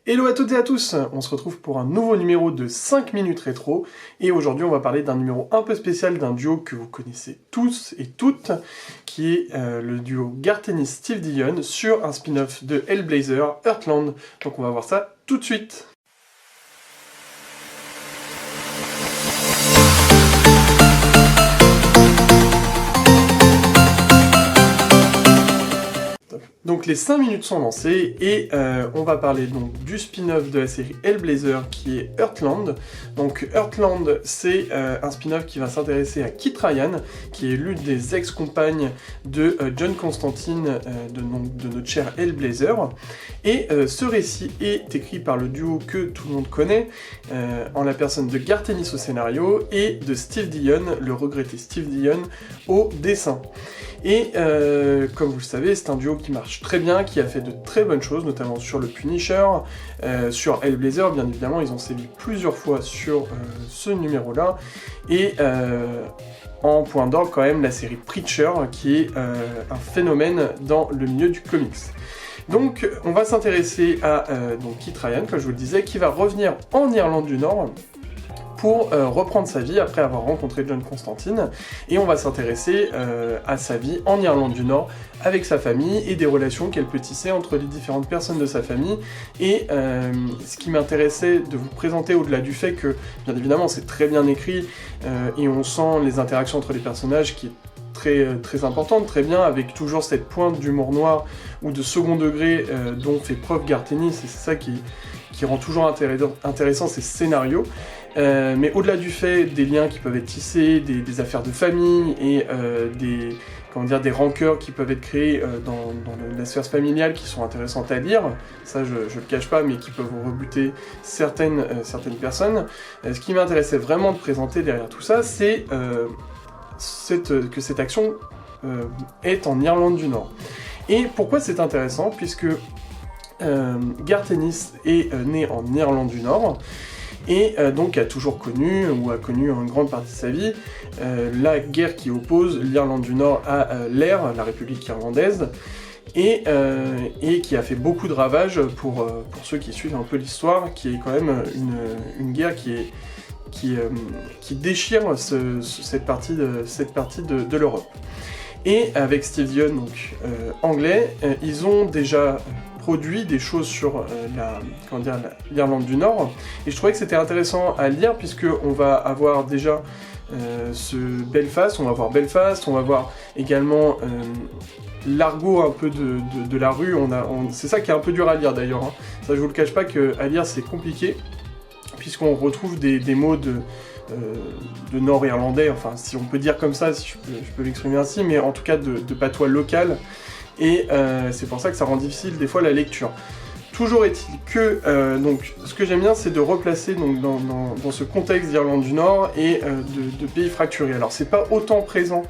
Hello à toutes et à tous, on se retrouve pour un nouveau numéro de 5 minutes rétro, et aujourd'hui on va parler d'un numéro un peu spécial d'un duo que vous connaissez tous et toutes, qui est le duo Garth Ennis-Steve Dillon sur un spin-off de Hellblazer, Heartland. Donc on va voir ça tout de suite. Donc les 5 minutes sont lancées et on va parler donc du spin-off de la série Hellblazer qui est Heartland. Donc Heartland, c'est un spin-off qui va s'intéresser à Kit Ryan, qui est l'une des ex-compagnes de John Constantine, de notre cher Hellblazer. Et ce récit est écrit par le duo que tout le monde connaît, en la personne de Garth Ennis au scénario et de Steve Dillon, le regretté Steve Dillon, au dessin. Et comme vous le savez, c'est un duo qui marche très bien, qui a fait de très bonnes choses, notamment sur le Punisher, sur Hellblazer, bien évidemment, ils ont sévi plusieurs fois sur ce numéro-là, et en point d'orgue quand même la série Preacher, qui est un phénomène dans le milieu du comics. Donc on va s'intéresser à Kit Ryan, comme je vous le disais, qui va revenir en Irlande du Nord, pour reprendre sa vie après avoir rencontré John Constantine, et on va s'intéresser à sa vie en Irlande du Nord, avec sa famille, et des relations qu'elle peut tisser entre les différentes personnes de sa famille, et ce qui m'intéressait de vous présenter, au-delà du fait que, bien évidemment, c'est très bien écrit, et on sent les interactions entre les personnages qui est très importante, très bien, avec toujours cette pointe d'humour noir, ou de second degré, dont fait preuve Garth Ennis, et c'est ça qui rend toujours intéressant ces scénarios. Mais au-delà du fait des liens qui peuvent être tissés, des affaires de famille et des rancœurs qui peuvent être créés dans la sphère familiale qui sont intéressantes à lire, ça je le cache pas, mais qui peuvent rebuter certaines personnes, ce qui m'intéressait vraiment de présenter derrière tout ça, c'est que cette action est en Irlande du Nord. Et pourquoi c'est intéressant? Puisque Garth Ennis est né en Irlande du Nord, et donc a toujours connu, ou a connu en une grande partie de sa vie, la guerre qui oppose l'Irlande du Nord à l'EIR, la République irlandaise, et qui a fait beaucoup de ravages pour ceux qui suivent un peu l'histoire, qui est quand même une guerre qui déchire cette partie de l'Europe. Et avec Steve Dillon, donc anglais, ils ont déjà produit des choses sur l'Irlande du Nord, et je trouvais que c'était intéressant à lire, puisqu'on va avoir déjà Belfast, on va voir également l'argot un peu de la rue, c'est ça qui est un peu dur à lire d'ailleurs, hein. Ça je vous le cache pas qu'à lire c'est compliqué, puisqu'on retrouve des mots de nord-irlandais, enfin si on peut dire comme ça, si je peux l'exprimer ainsi, mais en tout cas de patois local, et c'est pour ça que ça rend difficile des fois la lecture. Toujours est-il que, donc, ce que j'aime bien, c'est de replacer donc, dans ce contexte d'Irlande du Nord et de pays fracturés. Alors c'est pas autant présent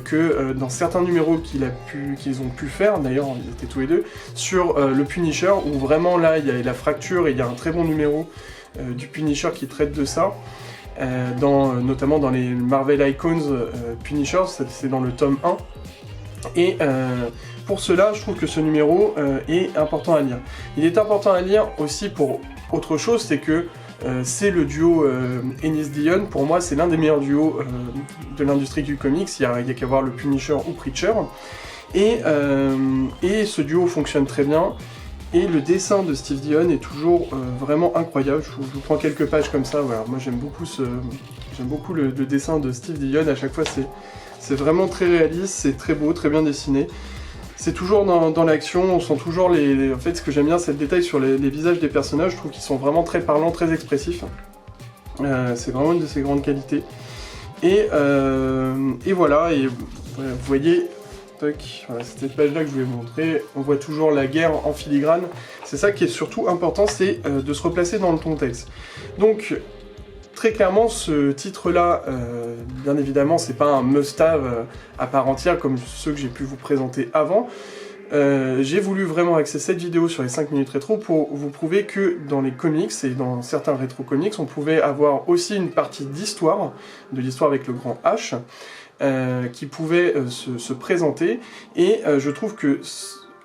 que dans certains numéros qu'ils ont pu faire, d'ailleurs ils étaient tous les deux, sur le Punisher, où vraiment là il y a la fracture, et il y a un très bon numéro du Punisher qui traite de ça, notamment dans les Marvel Icons Punisher, c'est dans le tome 1, et pour cela je trouve que ce numéro est important à lire. Il est important à lire aussi pour autre chose, c'est que c'est le duo Ennis-Dillon, pour moi c'est l'un des meilleurs duos de l'industrie du comics, il n'y a qu'à voir le Punisher ou Preacher, et ce duo fonctionne très bien. Et le dessin de Steve Dillon est toujours vraiment incroyable. Je vous prends quelques pages comme ça, voilà. Moi j'aime beaucoup le dessin de Steve Dillon, à chaque fois c'est vraiment très réaliste, c'est très beau, très bien dessiné. C'est toujours dans l'action, on sent toujours en fait ce que j'aime bien c'est le détail sur les visages des personnages, je trouve qu'ils sont vraiment très parlants, très expressifs. C'est vraiment une de ses grandes qualités. Et voilà, et vous voyez... Voilà, c'est cette page là que je voulais vous montrer, on voit toujours la guerre en filigrane, c'est ça qui est surtout important, c'est de se replacer dans le contexte. Donc, très clairement, ce titre-là, bien évidemment, c'est pas un must-have à part entière comme ceux que j'ai pu vous présenter avant. J'ai voulu vraiment axer cette vidéo sur les 5 minutes rétro pour vous prouver que dans les comics, et dans certains rétro comics, on pouvait avoir aussi une partie d'histoire, de l'histoire avec le grand H, qui pouvait se présenter, et je trouve que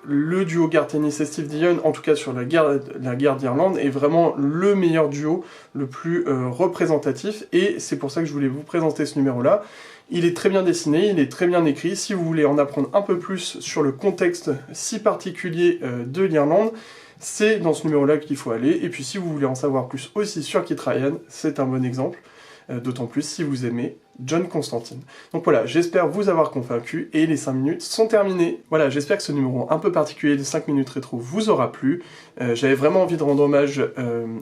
le duo Garth Ennis et Steve Dillon, en tout cas sur la guerre d'Irlande, est vraiment le meilleur duo, le plus représentatif, et c'est pour ça que je voulais vous présenter ce numéro-là. Il est très bien dessiné, il est très bien écrit. Si vous voulez en apprendre un peu plus sur le contexte si particulier de l'Irlande, c'est dans ce numéro-là qu'il faut aller. Et puis si vous voulez en savoir plus aussi sur Kit Ryan, c'est un bon exemple. D'autant plus si vous aimez John Constantine. Donc voilà, j'espère vous avoir convaincu, et les 5 minutes sont terminées. Voilà, j'espère que ce numéro un peu particulier de 5 minutes rétro vous aura plu. J'avais vraiment envie de rendre hommage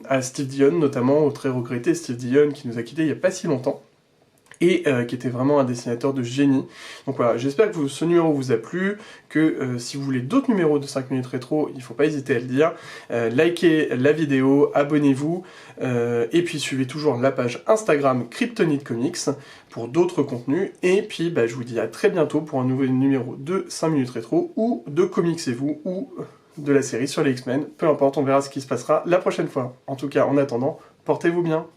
à Steve Dillon, notamment au très regretté Steve Dillon, qui nous a quittés il n'y a pas si longtemps, et qui était vraiment un dessinateur de génie. Donc voilà, j'espère que ce numéro vous a plu, que si vous voulez d'autres numéros de 5 minutes rétro, il ne faut pas hésiter à le dire. Likez la vidéo, abonnez-vous, et puis suivez toujours la page Instagram Kryptonite Comics pour d'autres contenus, et puis je vous dis à très bientôt pour un nouvel numéro de 5 minutes rétro, ou de Comics et vous, ou de la série sur les X-Men, peu importe, on verra ce qui se passera la prochaine fois. En tout cas, en attendant, portez-vous bien.